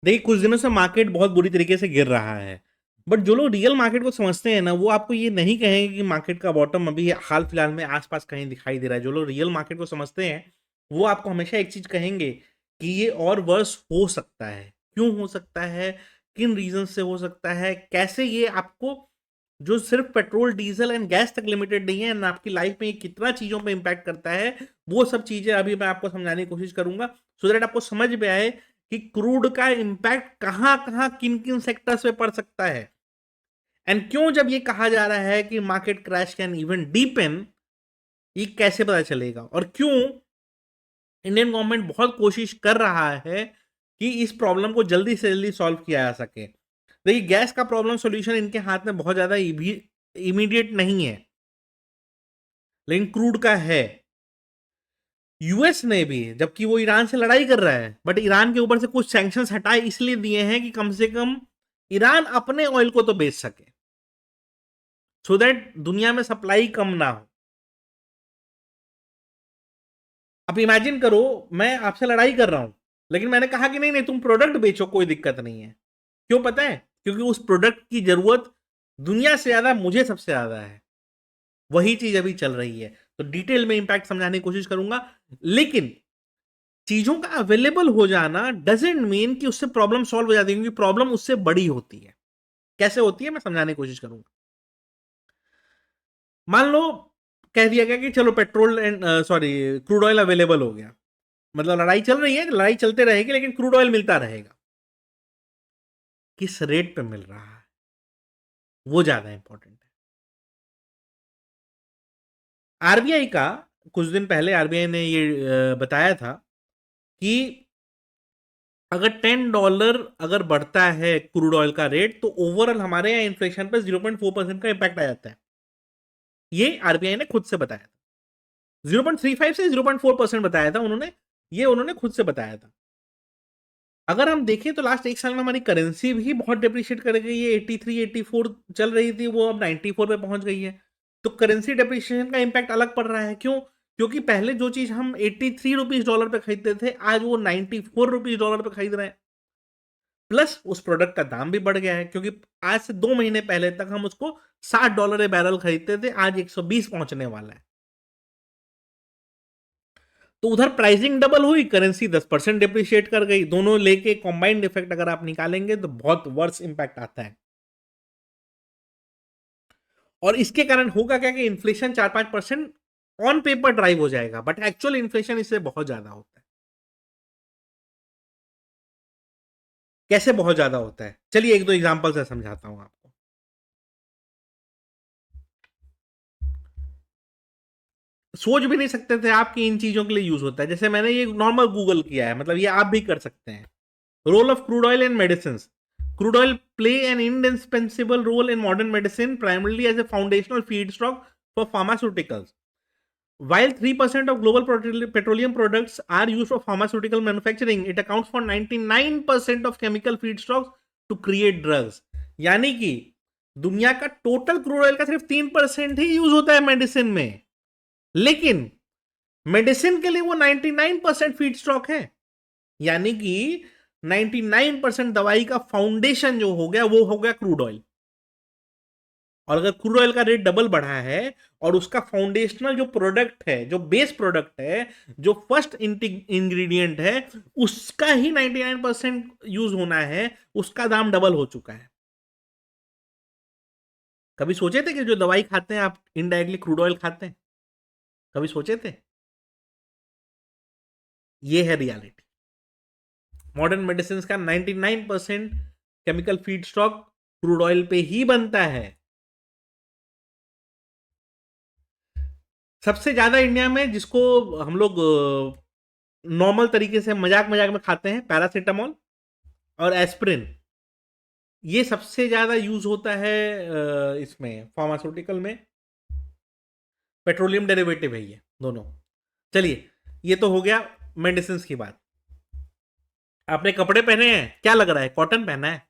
देखिए कुछ दिनों से मार्केट बहुत बुरी तरीके से गिर रहा है, बट जो लोग रियल मार्केट को समझते हैं ना, वो आपको ये नहीं कहेंगे कि मार्केट का बॉटम अभी हाल फिलहाल में आसपास कहीं दिखाई दे रहा है। जो लोग रियल मार्केट को समझते हैं वो आपको हमेशा एक चीज कहेंगे कि ये और वर्स हो सकता है। क्यों हो सकता है, किन रीजन से हो सकता है, कैसे, ये आपको, जो सिर्फ पेट्रोल डीजल एंड गैस तक लिमिटेड नहीं है ना, आपकी लाइफ में ये कितना चीजों पे इम्पैक्ट करता है, वो सब चीजें अभी मैं आपको समझाने की कोशिश करूंगा, सो दैट आपको समझ में आए कि क्रूड का इम्पैक्ट कहां कहां किन किन सेक्टर्स पे पड़ सकता है। एंड क्यों जब ये कहा जा रहा है कि market crash can even deepen, ये कैसे पता चलेगा, और क्यों इंडियन गवर्नमेंट बहुत कोशिश कर रहा है कि इस प्रॉब्लम को जल्दी से जल्दी सॉल्व किया जा सके। देखिए गैस का प्रॉब्लम सॉल्यूशन इनके हाथ में बहुत ज्यादा इमीडिएट नहीं है, लेकिन क्रूड का है। यूएस ने भी, जबकि वो ईरान से लड़ाई कर रहा है, बट ईरान के ऊपर से कुछ सैंक्शंस हटाए इसलिए दिए हैं कि कम से कम ईरान अपने ऑयल को तो बेच सके, सो दैट दुनिया में सप्लाई कम ना हो। अब इमेजिन करो, मैं आपसे लड़ाई कर रहा हूं, लेकिन मैंने कहा कि नहीं नहीं तुम प्रोडक्ट बेचो, कोई दिक्कत नहीं है। क्यों पता है? क्योंकि उस प्रोडक्ट की जरूरत दुनिया से ज्यादा मुझे सबसे ज्यादा है। वही चीज अभी चल रही है। तो डिटेल में इंपैक्ट समझाने की कोशिश करूंगा, लेकिन चीजों का अवेलेबल हो जाना डजेंट मीन कि उससे प्रॉब्लम सॉल्व हो जाती है, क्योंकि प्रॉब्लम उससे बड़ी होती है। कैसे होती है मैं समझाने की कोशिश करूंगा। मान लो कह दिया गया कि चलो petrol and sorry crude oil available हो गया, मतलब लड़ाई चल रही है, लड़ाई चलते रहेगी लेकिन क्रूड ऑयल मिलता रहेगा। किस रेट पे मिल रहा है वो ज्यादा इंपॉर्टेंट है। आरबीआई का कुछ दिन पहले आरबीआई ने ये बताया था कि अगर $10 अगर बढ़ता है क्रूड ऑयल का रेट, तो ओवरऑल हमारे यहाँ इन्फ्लेशन पर 0.4% का इम्पैक्ट आ जाता है। ये आरबीआई ने खुद से बताया था। 0.35 से 0.4% बताया था उन्होंने, ये उन्होंने खुद से बताया था। अगर हम देखें तो लास्ट एक साल में हमारी करेंसी भी बहुत डिप्रिशिएट कर गई है। 83 84 चल रही थी, वो अब 94 पे पहुंच गई है। तो करेंसी डिप्रिशिएशन का इम्पैक्ट अलग पड़ रहा है। क्यों? क्योंकि पहले जो चीज हम 83 रुपीज डॉलर पे खरीदते थे, आज वो 94 रुपीज डॉलर पे खरीद रहे हैं। प्लस उस प्रोडक्ट का दाम भी बढ़ गया है, क्योंकि आज से 2 महीने पहले तक हम उसको $60 बैरल खरीदते थे, आज 120 पहुंचने वाला है। तो उधर प्राइसिंग डबल हुई, करेंसी 10% डिप्रिशिएट कर गई। दोनों लेके कॉम्बाइंड इफेक्ट अगर आप निकालेंगे तो बहुत वर्स इंपैक्ट आता है। और इसके कारण होगा क्या कि इन्फ्लेशन 4-5% ऑन पेपर ड्राइव हो जाएगा, बट एक्चुअल इन्फ्लेशन इससे बहुत ज्यादा होता है। कैसे बहुत ज्यादा होता है, चलिए एक दो एग्जांपल से समझाता हूं आपको। सोच भी नहीं सकते थे आप कि इन चीजों के लिए यूज होता है। जैसे मैंने ये नॉर्मल गूगल किया है, मतलब ये आप भी कर सकते हैं। Role of crude oil in medicine. Crude oil play an indispensable role in modern medicine, primarily as a foundational feedstock for pharmaceuticals. While 3% of global petroleum products are used for pharmaceutical manufacturing, it accounts for 99% of chemical feedstocks to create drugs. यानी कि दुनिया का total crude oil का सिर्फ 3% ही use होता है medicine में, लेकिन मेडिसिन के लिए वो 99% फीड स्टॉक है। यानी कि 99% दवाई का फाउंडेशन जो हो गया वो हो गया क्रूड ऑयल। और अगर क्रूड ऑयल का रेट डबल बढ़ा है और उसका फाउंडेशनल जो प्रोडक्ट है, जो बेस प्रोडक्ट है, जो फर्स्ट इंग्रेडिएंट है, उसका ही 99% यूज होना है, उसका दाम डबल हो चुका है। कभी सोचे थे कि जो दवाई खाते हैं आप इनडायरेक्टली क्रूड ऑयल खाते हैं? कभी सोचे थे? ये है रियलिटी। मॉडर्न मेडिसिन का 99% chemical feed stock crude oil पे ही बनता है। सबसे ज्यादा इंडिया में जिसको हम लोग नॉर्मल तरीके से मजाक मजाक में खाते हैं, पैरासीटामोल और एस्प्रिन, ये सबसे ज्यादा यूज होता है इसमें फार्मास्यूटिकल में। पेट्रोलियम डेरिवेटिव है ये दोनों। चलिए, ये तो हो गया मेडिसिन की बात। आपने कपड़े पहने हैं, क्या लग रहा है कॉटन पहना है?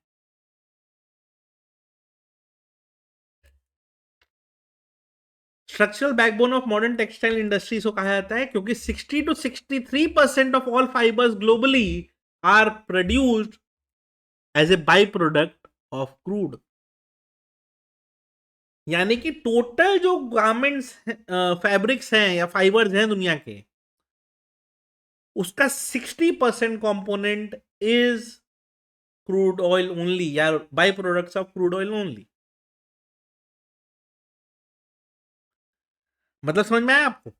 Structural backbone of modern textile industries को कहा जाता है, क्योंकि 60 to 63% of all fibres globally are produced as a by product of crude. यानी कि टोटल जो गारमेंट्स फैब्रिक्स हैं या फाइबर्स हैं दुनिया के, उसका 60% component is crude oil only, या by products of crude oil only. मतलब समझ में आया आपको?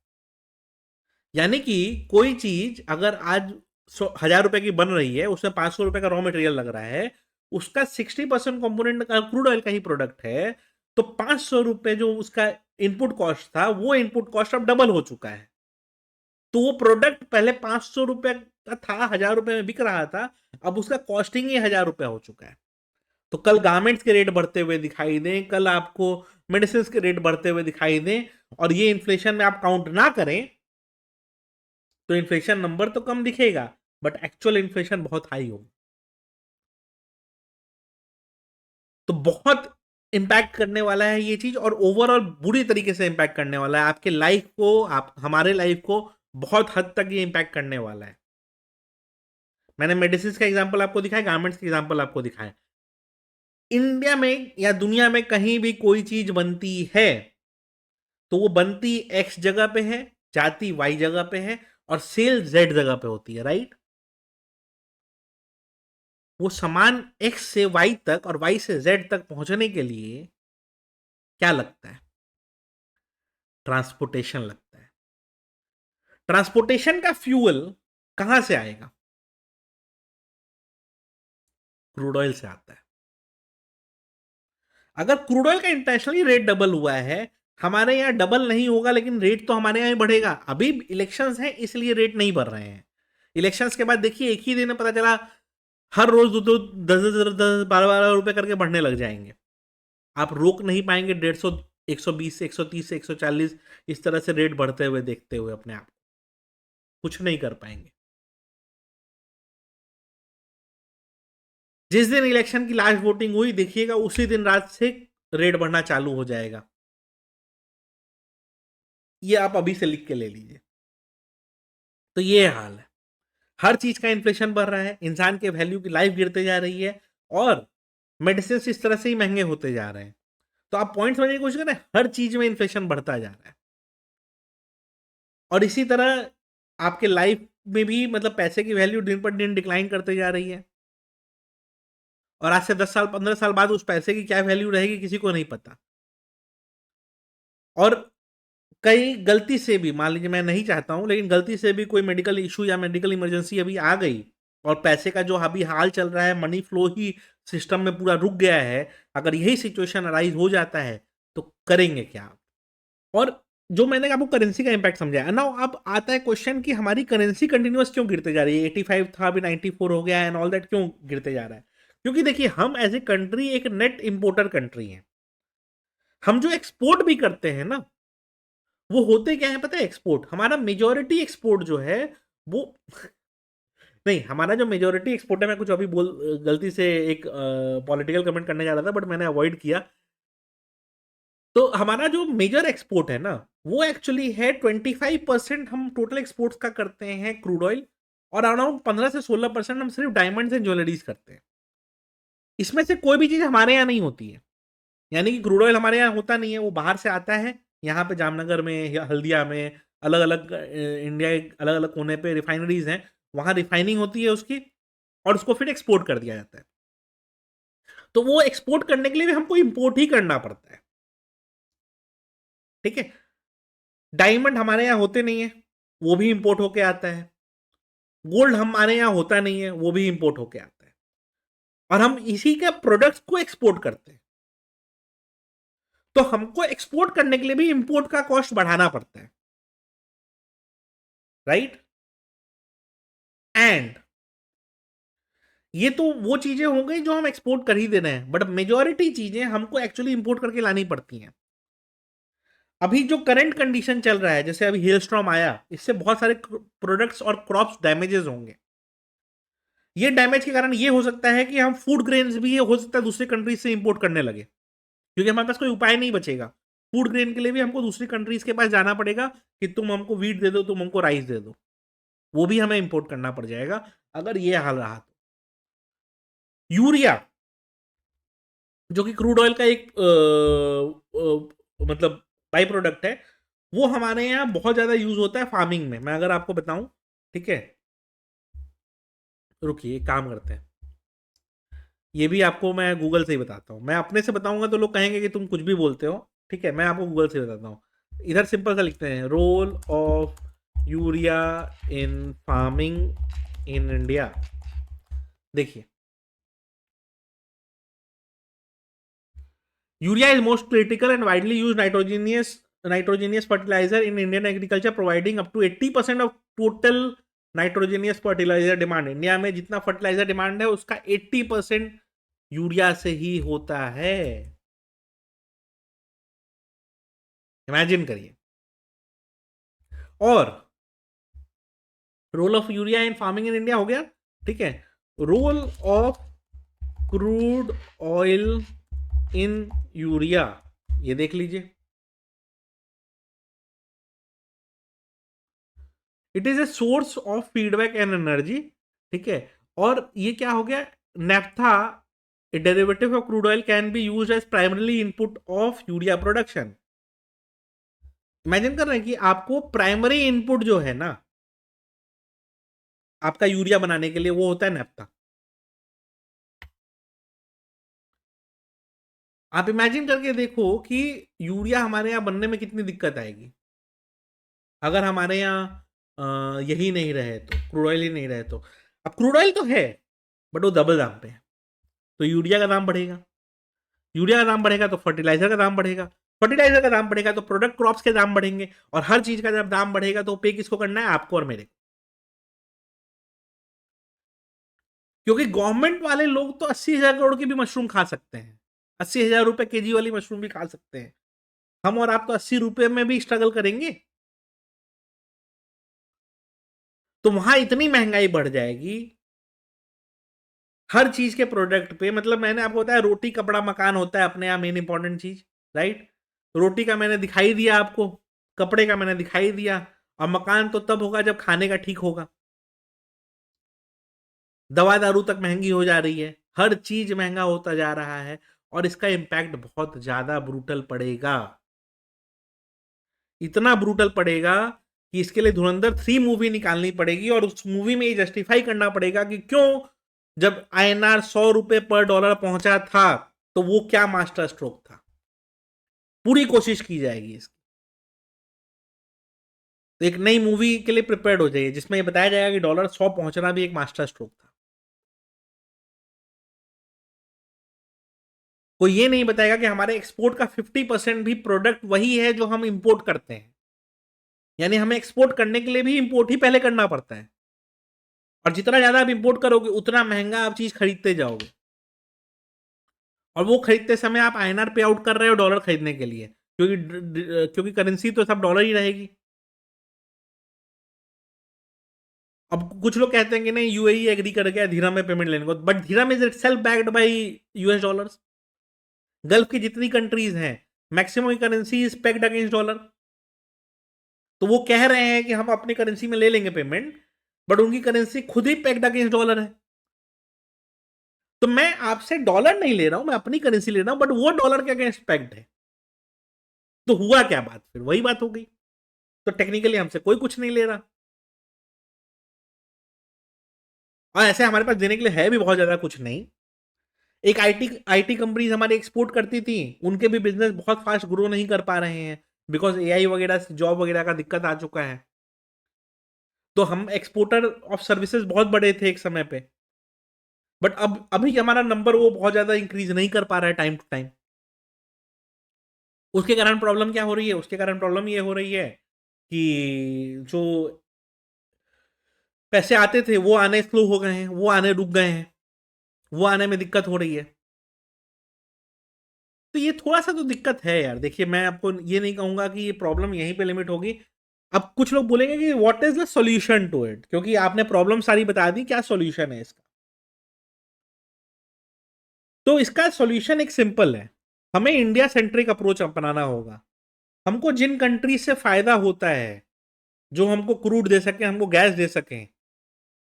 यानी कि कोई चीज अगर आज 1,000 रुपए की बन रही है, उसमें 500 रुपए का रॉ मटेरियल लग रहा है, उसका 60% कॉम्पोनेंट क्रूड ऑयल का ही प्रोडक्ट है, तो 500 रुपए जो उसका इनपुट कॉस्ट था, वो इनपुट कॉस्ट अब डबल हो चुका है। तो वो प्रोडक्ट पहले 500 रुपए का था, 1,000 रुपए में बिक रहा था, अब उसका कॉस्टिंग ही 1,000 रुपया हो चुका है। तो कल गारमेंट्स के रेट बढ़ते हुए दिखाई दें, कल आपको मेडिसिन के रेट बढ़ते हुए दिखाई दें, और ये इन्फ्लेशन में आप काउंट ना करें, तो इन्फ्लेशन नंबर तो कम दिखेगा, बट एक्चुअल इन्फ्लेशन बहुत हाई होगा। तो बहुत इंपैक्ट करने वाला है ये चीज, और ओवरऑल बुरी तरीके से इंपैक्ट करने वाला है आपके लाइफ को, आप हमारे लाइफ को बहुत हद तक ये इंपैक्ट करने वाला है। मैंने मेडिसिन का एग्जांपल आपको दिखाया, गारमेंट्स का एग्जांपल आपको दिखाया। इंडिया में या दुनिया में कहीं भी कोई चीज बनती है, तो वो बनती एक्स जगह पे है, जाती वाई जगह पे है, और सेल जेड जगह पे होती है, राइट? वो सामान एक्स से वाई तक और वाई से जेड तक पहुंचने के लिए क्या लगता है? ट्रांसपोर्टेशन लगता है। ट्रांसपोर्टेशन का फ्यूल कहां से आएगा? क्रूड ऑयल से आता है। अगर क्रूड ऑयल का इंटरनेशनली रेट डबल हुआ है, हमारे यहाँ डबल नहीं होगा, लेकिन रेट तो हमारे यहाँ ही बढ़ेगा। अभी इलेक्शंस हैं इसलिए रेट नहीं बढ़ रहे हैं। इलेक्शंस के बाद देखिए, एक ही दिन में पता चला हर रोज दो दो 10-10 12-12 रुपए करके बढ़ने लग जाएंगे। आप रोक नहीं पाएंगे 150, 120 से 130 से 140 इस तरह से रेट बढ़ते हुए देखते हुए अपने आप कुछ नहीं कर पाएंगे। जिस दिन इलेक्शन की लास्ट वोटिंग हुई, देखिएगा उसी दिन रात से रेट बढ़ना चालू हो जाएगा। ये आप अभी से लिख के ले लीजिए। तो ये हाल है, हर चीज का इन्फ्लेशन बढ़ रहा है, इंसान के वैल्यू की लाइफ गिरते जा रही है, और मेडिसिन इस तरह से ही महंगे होते जा रहे हैं। तो आप पॉइंट समझने की कोशिश करें, हर चीज में इन्फ्लेशन बढ़ता जा रहा है। और इसी तरह आपके लाइफ में भी, मतलब पैसे की वैल्यू दिन पर दिन डिक्लाइन करते जा रही है, और आज से 10 साल 15 साल बाद उस पैसे की क्या वैल्यू रहेगी किसी को नहीं पता। और कई गलती से भी, मान लीजिए मैं नहीं चाहता हूं, लेकिन गलती से भी कोई मेडिकल इशू या मेडिकल इमरजेंसी अभी आ गई, और पैसे का जो अभी हाल चल रहा है, मनी फ्लो ही सिस्टम में पूरा रुक गया है, अगर यही सिचुएशन अराइज हो जाता है, तो करेंगे क्या आप? और जो मैंने आपको करेंसी का इंपैक्ट समझाया ना, अब आता है क्वेश्चन कि हमारी करेंसी कंटिन्यूअस क्यों गिरते जा रही है? 85 था, अभी 94 हो गया एंड ऑल दैट, क्यों गिरते जा रहा है? क्योंकि देखिए, हम एज ए कंट्री एक नेट इंपोर्टर कंट्री है। हम जो एक्सपोर्ट भी करते हैं ना, वो होते क्या है पता है? एक्सपोर्ट, हमारा मेजोरिटी एक्सपोर्ट जो है वो नहीं, हमारा जो मेजोरिटी एक्सपोर्ट है, मैं कुछ अभी बोल गलती से एक पॉलिटिकल कमेंट करने जा रहा था, बट मैंने अवॉइड किया। तो हमारा जो मेजर एक्सपोर्ट है ना, वो एक्चुअली है 25% हम टोटल एक्सपोर्ट्स का करते हैं क्रूड ऑयल, और अराउंड 15 से 16% हम सिर्फ डायमंड्स एंड ज्वेलरीज करते हैं। इसमें से कोई भी चीज हमारे यहाँ नहीं होती है। यानी कि क्रूड ऑयल हमारे यहाँ होता नहीं है, वो बाहर से आता है। यहाँ पे जामनगर में या हल्दिया में, अलग अलग इंडिया के अलग अलग कोने पे रिफाइनरीज हैं, वहां रिफाइनिंग होती है उसकी, और उसको फिर एक्सपोर्ट कर दिया जाता है। तो वो एक्सपोर्ट करने के लिए भी हमको इंपोर्ट ही करना पड़ता है, ठीक है? डायमंड हमारे यहाँ होते नहीं है, वो भी इंपोर्ट होके आता है। गोल्ड हमारे यहाँ होता नहीं है, वो भी इंपोर्ट होके आता है। और हम इसी के प्रोडक्ट्स को एक्सपोर्ट करते हैं। तो हमको एक्सपोर्ट करने के लिए भी इंपोर्ट का कॉस्ट बढ़ाना पड़ता है, राइट? एंड ये तो वो चीजें हो गई जो हम एक्सपोर्ट कर ही दे रहे हैं, बट मेजोरिटी चीजें हमको एक्चुअली इंपोर्ट करके लानी पड़ती हैं। अभी जो करंट कंडीशन चल रहा है, जैसे अभी हेल स्टॉर्म आया, इससे बहुत सारे प्रोडक्ट्स और क्रॉप्स डैमेजेस होंगे। ये डैमेज के कारण ये हो सकता है कि हम फूड ग्रेन्स भी, ये हो सकता है दूसरी कंट्रीज से इंपोर्ट करने लगे, क्योंकि हमारे पास कोई उपाय नहीं बचेगा। फूड ग्रेन के लिए भी हमको दूसरी कंट्रीज के पास जाना पड़ेगा कि तुम हमको वीट दे दो, तुम हमको राइस दे दो। वो भी हमें इंपोर्ट करना पड़ जाएगा अगर ये हाल रहा तो। यूरिया जो कि क्रूड ऑयल का एक मतलब बाई प्रोडक्ट है, वो हमारे यहाँ बहुत ज्यादा यूज होता है फार्मिंग में। मैं अगर आपको बताऊं, ठीक है, रुकिए एक काम करते हैं, ये भी आपको मैं गूगल से ही बताता हूँ। मैं अपने से बताऊंगा तो लोग कहेंगे कि तुम कुछ भी बोलते हो, ठीक है, मैं आपको गूगल से बताता हूँ। इधर सिंपल सा लिखते हैं, role of urea in farming in India. देखिए, urea is most critical and widely use nitrogenous fertiliser in Indian agriculture, providing up to 80% of total nitrogenous fertiliser demand. India में जितना फर्टिलाइजर डिमांड है उसका 80% urea से ही होता है। Imagine करिए। और role of urea in farming in India हो गया, ठीक है। Role of crude oil in urea, ये देख लीजिए। It is a source of feedback and energy, ठीक है। और ये क्या हो गया, naphtha a derivative of crude oil can be use as primary input of urea production. Imagine कर रहे हैं कि आपको प्राइमरी इनपुट जो है ना आपका यूरिया बनाने के लिए, वो होता है नेफ्था। आप इमेजिन करके देखो कि यूरिया हमारे यहाँ बनने में कितनी दिक्कत आएगी अगर हमारे यहाँ यही नहीं रहे तो, क्रूड ऑयल ही नहीं रहे तो। अब क्रूड ऑयल तो है बट वो डबल दाम पे है, तो यूरिया का दाम बढ़ेगा। यूरिया का दाम बढ़ेगा तो फर्टिलाइजर का दाम बढ़ेगा, फर्टिलाइजर का दाम बढ़ेगा तो प्रोडक्ट क्रॉप्स के दाम बढ़ेंगे, और हर चीज का जब दाम बढ़ेगा तो पे किसको करना है, आपको और मेरे को। क्योंकि गवर्नमेंट वाले लोग तो 80,000 करोड़ की भी मशरूम खा सकते हैं, 80,000 रुपए केजी वाली मशरूम भी खा सकते हैं। हम और आप तो 80 रुपए में भी स्ट्रगल करेंगे। तो वहां इतनी महंगाई बढ़ जाएगी हर चीज के प्रोडक्ट पे। मतलब मैंने आपको बताया, रोटी कपड़ा मकान होता है अपने यहाँ मेन इंपॉर्टेंट चीज, राइट। रोटी का मैंने दिखाई दिया आपको, कपड़े का मैंने दिखाई दिया, और मकान तो तब होगा जब खाने का ठीक होगा। दवा दारू तक महंगी हो जा रही है, हर चीज महंगा होता जा रहा है, और इसका इम्पैक्ट बहुत ज्यादा ब्रूटल पड़ेगा। इतना ब्रूटल पड़ेगा कि इसके लिए धुरंधर 3 मूवी निकालनी पड़ेगी, और उस मूवी में ये जस्टिफाई करना पड़ेगा कि क्यों, जब INR 100 रुपए पर डॉलर पहुंचा था तो वो क्या मास्टर स्ट्रोक था। पूरी कोशिश की जाएगी इसकी। तो एक नई मूवी के लिए प्रिपेयर्ड हो जाइए जिसमें ये बताया जाएगा कि $100 पहुंचना भी एक मास्टर स्ट्रोक था। कोई ये नहीं बताएगा कि हमारे एक्सपोर्ट का 50% भी प्रोडक्ट वही है जो हम इंपोर्ट करते हैं। यानी हमें एक्सपोर्ट करने के लिए भी इंपोर्ट ही पहले करना पड़ता है, और जितना ज्यादा आप इंपोर्ट करोगे उतना महंगा आप चीज खरीदते जाओगे, और वो खरीदते समय आप INR पे आउट कर रहे हो डॉलर खरीदने के लिए, क्योंकि करेंसी तो सब डॉलर ही रहेगी। अब कुछ लोग कहते हैं कि नहीं, UAE एग्री कर गया धीरम में पेमेंट लेने को, but dirham is itself backed by US dollars. Gulf की जितनी कंट्रीज हैं maximum currency is pegged against dollar. तो वो कह रहे हैं कि हम अपनी करेंसी में ले लेंगे पेमेंट, बट उनकी करेंसी खुद ही पेक्ड अगेंस्ट डॉलर है। तो मैं आपसे डॉलर नहीं ले रहा हूं, मैं अपनी करेंसी ले रहा हूं, बट वो डॉलर के अगेंस्ट पेक्ड है। तो हुआ क्या बात, फिर वही बात हो गई। तो टेक्निकली हमसे कोई कुछ नहीं ले रहा, और ऐसे हमारे पास देने के लिए है भी बहुत ज्यादा कुछ नहीं। एक आईटी कंपनीज हमारी एक्सपोर्ट करती थी, उनके भी बिजनेस बहुत फास्ट ग्रो नहीं कर पा रहे हैं, बिकॉज AI वगैरह से जॉब वगैरह का दिक्कत आ चुका है। तो हम एक्सपोर्टर ऑफ सर्विसेज बहुत बड़े थे एक समय पे, बट अब अभी हमारा नंबर वो बहुत ज्यादा इंक्रीज नहीं कर पा रहा है टाइम टू टाइम। उसके कारण प्रॉब्लम क्या हो रही है, उसके कारण प्रॉब्लम ये हो रही है कि जो पैसे आते थे वो आने स्लो हो गए हैं, वो आने रुक गए हैं, वो आने में दिक्कत हो रही है। तो ये थोड़ा सा तो दिक्कत है यार। देखिए, मैं आपको ये नहीं कहूंगा कि ये प्रॉब्लम यहीं पे लिमिट होगी। अब कुछ लोग बोलेंगे कि what is the solution to it, क्योंकि आपने प्रॉब्लम सारी बता दी, क्या सॉल्यूशन है इसका। तो इसका सॉल्यूशन एक सिंपल है, हमें इंडिया सेंट्रिक अप्रोच अपनाना होगा। हमको जिन कंट्री से फायदा होता है, जो हमको क्रूड दे सके, हमको गैस दे सकें,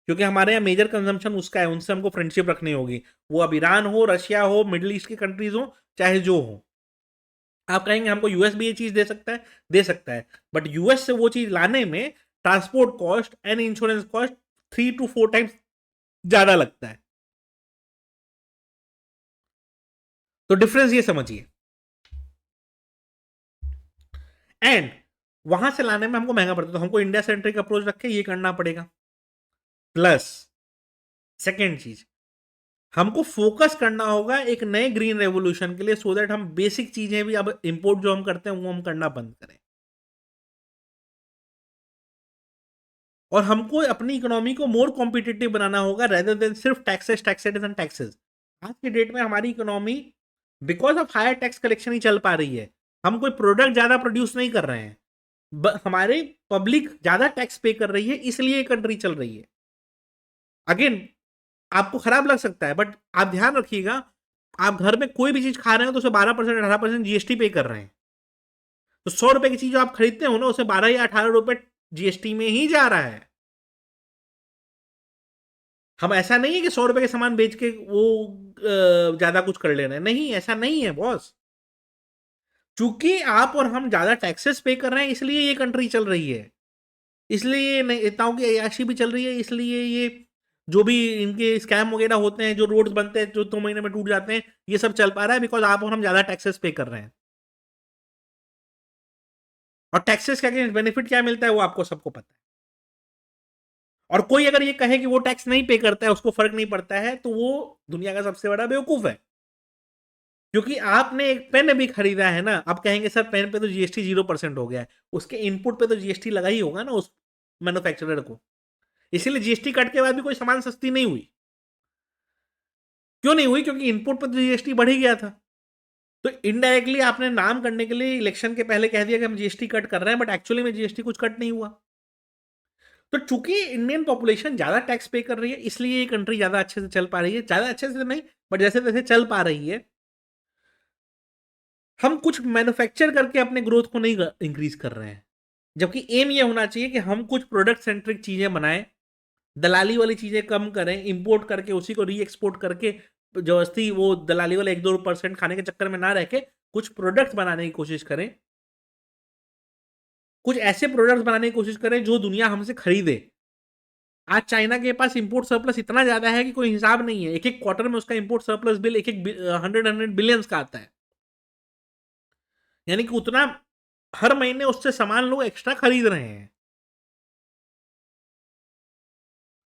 क्योंकि हमारे यहाँ मेजर कंजम्पशन उसका है, उनसे हमको फ्रेंडशिप रखनी होगी, वो अब ईरान हो, रशिया हो, मिडिल ईस्ट की कंट्रीज हो, चाहे जो हो। आप कहेंगे हमको यूएस भी ये चीज दे सकता है, दे सकता है, बट यूएस से वो चीज लाने में transport cost and insurance cost 3 to 4 times ज्यादा लगता है। तो डिफरेंस ये समझिए। एंड वहां से लाने में हमको महंगा पड़ता है, तो हमको इंडिया सेंट्रिक अप्रोच रख के ये करना पड़ेगा। प्लस सेकेंड चीज, हमको फोकस करना होगा एक नए ग्रीन रेवोल्यूशन के लिए, सो दैट हम बेसिक चीजें भी अब इंपोर्ट जो हम करते हैं वो हम करना बंद करें। और हमको अपनी इकोनॉमी को मोर कॉम्पिटिटिव बनाना होगा, रेदर देन सिर्फ टैक्सेस टैक्सेस एंड टैक्सेस। आज की डेट में हमारी economy because of higher tax collection ही चल पा रही है। हम कोई प्रोडक्ट ज्यादा प्रोड्यूस नहीं कर रहे हैं, हमारे पब्लिक ज्यादा टैक्स पे कर रही है, इसलिए ये कंट्री चल रही है। अगेन, आपको खराब लग सकता है, बट आप ध्यान रखिएगा, आप घर में कोई भी चीज खा रहे हो तो उसे 12% 18% जीएसटी पे कर रहे हैं। तो 100 रुपए की चीज जो आप खरीदते हो ना, उसे 12 या 18 रुपए जीएसटी में ही जा रहा है। हम ऐसा नहीं है कि 100 रुपए के सामान बेच के वो ज्यादा कुछ कर ले रहे हैं, नहीं, ऐसा नहीं है बॉस। चूंकि आप और हम ज्यादा टैक्सेस पे कर रहे हैं, इसलिए ये कंट्री चल रही है, इसलिए नेताओं की अय्याशी भी चल रही है, इसलिए ये जो भी इनके स्कैम वगैरह होते हैं, जो रोड्स बनते हैं जो 2 महीने में टूट जाते हैं, ये सब चल पा रहा है बिकॉज आप और हम ज्यादा टैक्सेस पे कर रहे हैं। और टैक्सेस के अगेंस्ट बेनिफिट क्या मिलता है वो आपको सबको पता है। और कोई अगर ये कहे कि वो टैक्स नहीं पे करता है, उसको फर्क नहीं पड़ता है, तो वो दुनिया का सबसे बड़ा बेवकूफ है। क्योंकि आपने एक पेन भी खरीदा है ना, आप कहेंगे सर पेन पे तो जीएसटी 0% हो गया है, उसके इनपुट पे तो जीएसटी लगा ही होगा ना उस मैन्युफैक्चरर को, इसीलिए जीएसटी कट के बाद भी कोई सामान सस्ती नहीं हुई। क्यों नहीं हुई? क्योंकि इनपुट पर तो जीएसटी बढ़ ही गया था। तो इनडायरेक्टली आपने नाम करने के लिए इलेक्शन के पहले कह दिया कि हम जीएसटी कट कर रहे हैं, बट एक्चुअली में जीएसटी कुछ कट नहीं हुआ। तो चूंकि इंडियन पॉपुलेशन ज्यादा टैक्स पे कर रही है, इसलिए ये कंट्री ज्यादा अच्छे से चल पा रही है, ज्यादा अच्छे से नहीं, बट जैसे तैसे चल पा रही है। हम कुछ मैन्युफैक्चर करके अपने ग्रोथ को नहीं इंक्रीज कर रहे हैं, जबकि एम ये होना चाहिए कि हम कुछ प्रोडक्ट सेंट्रिक चीजें बनाएं, दलाली वाली चीजें कम करें, इंपोर्ट करके उसी को री एक्सपोर्ट करके, जबरदस्ती वो दलाली वाले 1-2% खाने के चक्कर में ना रह के कुछ प्रोडक्ट बनाने की कोशिश करें, कुछ ऐसे प्रोडक्ट्स बनाने की कोशिश करें जो दुनिया हमसे खरीदे। आज चाइना के पास इंपोर्ट सरप्लस इतना ज्यादा है कि कोई हिसाब नहीं है, एक एक क्वार्टर में उसका इंपोर्ट सरप्लस बिल एक एक 100 बिलियंस का आता है। यानी कि उतना हर महीने उससे सामान लोग एक्स्ट्रा खरीद रहे हैं।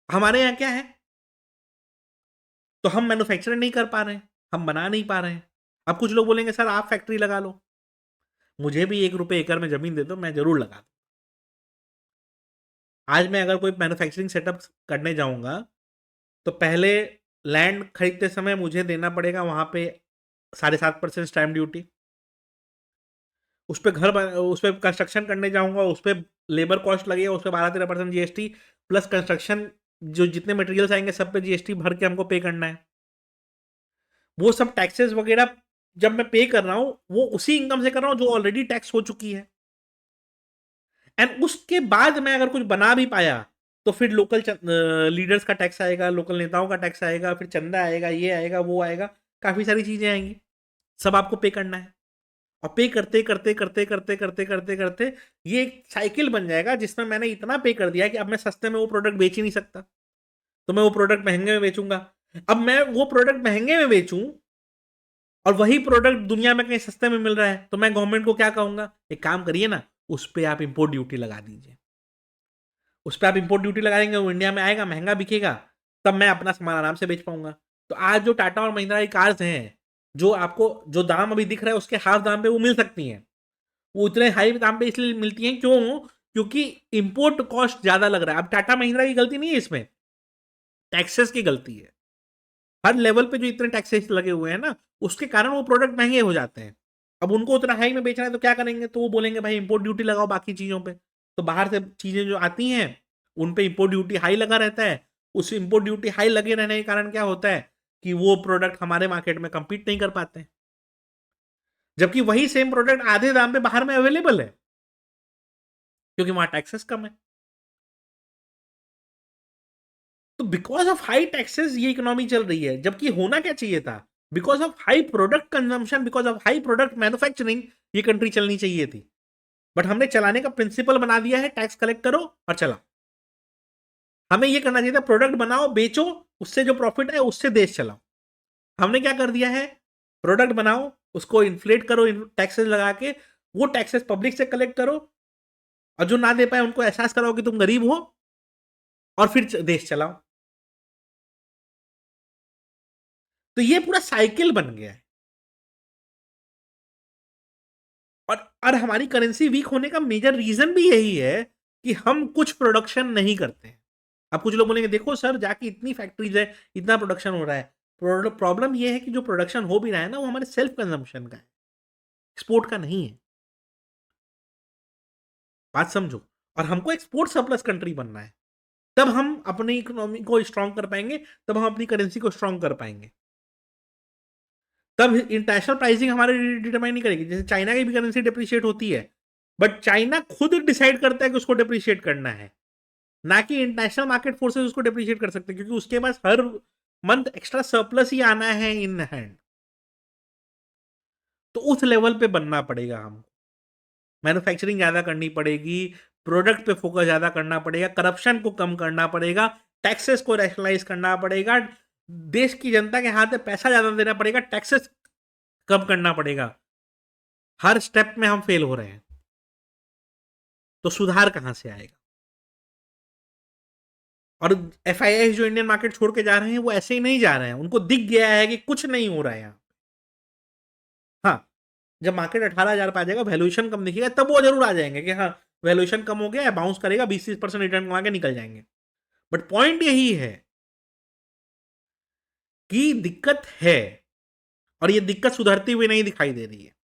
हमारे यहाँ क्या है? तो हम मैन्युफैक्चर नहीं कर पा रहे हैं, हम बना नहीं पा रहे हैं। अब कुछ लोग बोलेंगे सर आप फैक्ट्री लगा लो, मुझे भी 1 रुपए एकड़ में जमीन दे दो, मैं जरूर लगा दूं। आज मैं अगर कोई मैन्युफैक्चरिंग सेटअप करने जाऊंगा, तो पहले लैंड खरीदते समय मुझे देना पड़ेगा वहां पे 7.5% स्टैम्प ड्यूटी। उस पर उस पर कंस्ट्रक्शन करने जाऊंगा, उस पर लेबर कॉस्ट लगेगा, उस पर 12-13% जीएसटी, प्लस कंस्ट्रक्शन जो जितने मटेरियल्स आएंगे सब पे जीएसटी भर के हमको पे करना है। वो सब टैक्सेस वगैरह जब मैं पे कर रहा हूं, वो उसी इनकम से कर रहा हूं जो ऑलरेडी टैक्स हो चुकी है। एंड उसके बाद मैं अगर कुछ बना भी पाया, तो फिर लोकल लीडर्स का टैक्स आएगा, लोकल नेताओं का टैक्स आएगा, फिर चंदा आएगा, ये आएगा वो आएगा, काफी सारी चीजें आएंगी, सब आपको पे करना है। और पे करते करते करते करते करते करते करते ये एक साइकिल बन जाएगा, जिसमें मैंने इतना पे कर दिया कि अब मैं सस्ते में वो प्रोडक्ट बेच ही नहीं सकता, तो मैं वो प्रोडक्ट महंगे में बेचूंगा। अब मैं वो प्रोडक्ट महंगे में बेचूं और वही प्रोडक्ट दुनिया में कहीं सस्ते में मिल रहा है, तो मैं गवर्नमेंट को क्या कहूंगा, एक काम करिए ना, उस पर आप इंपोर्ट ड्यूटी लगा दीजिए। उस पर आप इंपोर्ट ड्यूटी लगा देंगे, वो इंडिया में आएगा, महंगा बिकेगा, तब मैं अपना सामान आराम से बेच पाऊंगा। तो आज जो टाटा और महिंद्रा की कार्स हैं, जो आपको जो दाम अभी दिख रहा है उसके हाफ दाम पे वो मिल सकती हैं, वो उतने हाई दाम पे इसलिए मिलती हैं, क्यों? क्योंकि इंपोर्ट कॉस्ट ज्यादा लग रहा है। अब टाटा महिंद्रा की गलती नहीं है इसमें, टैक्सेस की गलती है। हर लेवल पे जो इतने टैक्सेस लगे हुए हैं ना, उसके कारण वो प्रोडक्ट महंगे हो जाते हैं। अब उनको उतना हाई में बेचना है तो क्या करेंगे, तो वो बोलेंगे भाई इंपोर्ट ड्यूटी लगाओ बाकी चीजों पे। तो बाहर से चीजें जो आती हैं उन पे इंपोर्ट ड्यूटी हाई लगा रहता है। उस इंपोर्ट ड्यूटी हाई लगे रहने के कारण क्या होता है कि वो प्रोडक्ट हमारे मार्केट में compete नहीं कर पाते हैं, जबकि वही सेम प्रोडक्ट आधे दाम पे बाहर में अवेलेबल है, क्योंकि वहां टैक्सेस कम है। तो बिकॉज ऑफ हाई टैक्सेस ये इकोनॉमी चल रही है, जबकि होना क्या चाहिए था, because of high product consumption, because of high product manufacturing ये कंट्री चलनी चाहिए थी। बट हमने चलाने का प्रिंसिपल बना दिया है टैक्स कलेक्ट करो और चला। हमें ये करना चाहिए था प्रोडक्ट बनाओ बेचो, उससे जो प्रॉफिट है उससे देश चलाओ। हमने क्या कर दिया है, प्रोडक्ट बनाओ उसको इन्फ्लेट करो टैक्सेस लगा के, वो टैक्सेस पब्लिक से कलेक्ट करो, और जो ना दे पाए उनको एहसास कराओ कि तुम गरीब हो, और फिर देश चलाओ। तो ये पूरा साइकिल बन गया है। और हमारी करेंसी वीक होने का मेजर रीजन भी यही है कि हम कुछ प्रोडक्शन नहीं करते हैं। अब कुछ लोग बोलेंगे देखो सर जाके इतनी फैक्ट्रीज है, इतना प्रोडक्शन हो रहा है। प्रॉब्लम ये है कि जो प्रोडक्शन हो भी रहा है ना, वो हमारे सेल्फ कंजम्पशन का है, एक्सपोर्ट का नहीं है। बात समझो। और हमको एक्सपोर्ट सरप्लस कंट्री बनना है, तब हम अपनी इकोनॉमी को स्ट्रांग कर पाएंगे, तब हम अपनी करेंसी को स्ट्रांग कर पाएंगे। तब इंटरनेशनल प्राइसिंग हमारे डिटरमाइन नहीं करेगी। जैसे चाइना की भी करेंसी डिप्रिशिएट होती है, बट चाइना खुद डिसाइड करता है कि उसको डिप्रिशिएट करना है, ना कि इंटरनेशनल मार्केट फोर्सेस उसको डिप्रिशिएट कर सकते हैं, क्योंकि उसके पास हर मंथ एक्स्ट्रा सरप्लस ही आना है इन हैंड। तो उस लेवल पे बनना पड़ेगा हमको, मैन्युफैक्चरिंग ज्यादा करनी पड़ेगी, प्रोडक्ट पे फोकस ज्यादा करना पड़ेगा, करप्शन को कम करना पड़ेगा, टैक्सेस को रैशनलाइज करना पड़ेगा, देश की जनता के हाथ में पैसा ज्यादा देना पड़ेगा, टैक्सेस कम करना पड़ेगा। हर स्टेप में हम फेल हो रहे हैं, तो सुधार कहां से आएगा। और एफआईआई जो इंडियन मार्केट छोड़ के जा रहे हैं वो ऐसे ही नहीं जा रहे हैं, उनको दिख गया है कि कुछ नहीं हो रहा है यहाँ। हाँ, जब मार्केट 18,000 पे आ जाएगा, वैल्यूएशन कम दिखेगा, तब वो जरूर आ जाएंगे कि हाँ वैल्यूएशन कम हो गया, बाउंस करेगा, 20-30% रिटर्न कमा के निकल जाएंगे। बट पॉइंट यही है कि दिक्कत है, और ये दिक्कत सुधरती हुई नहीं दिखाई दे रही है।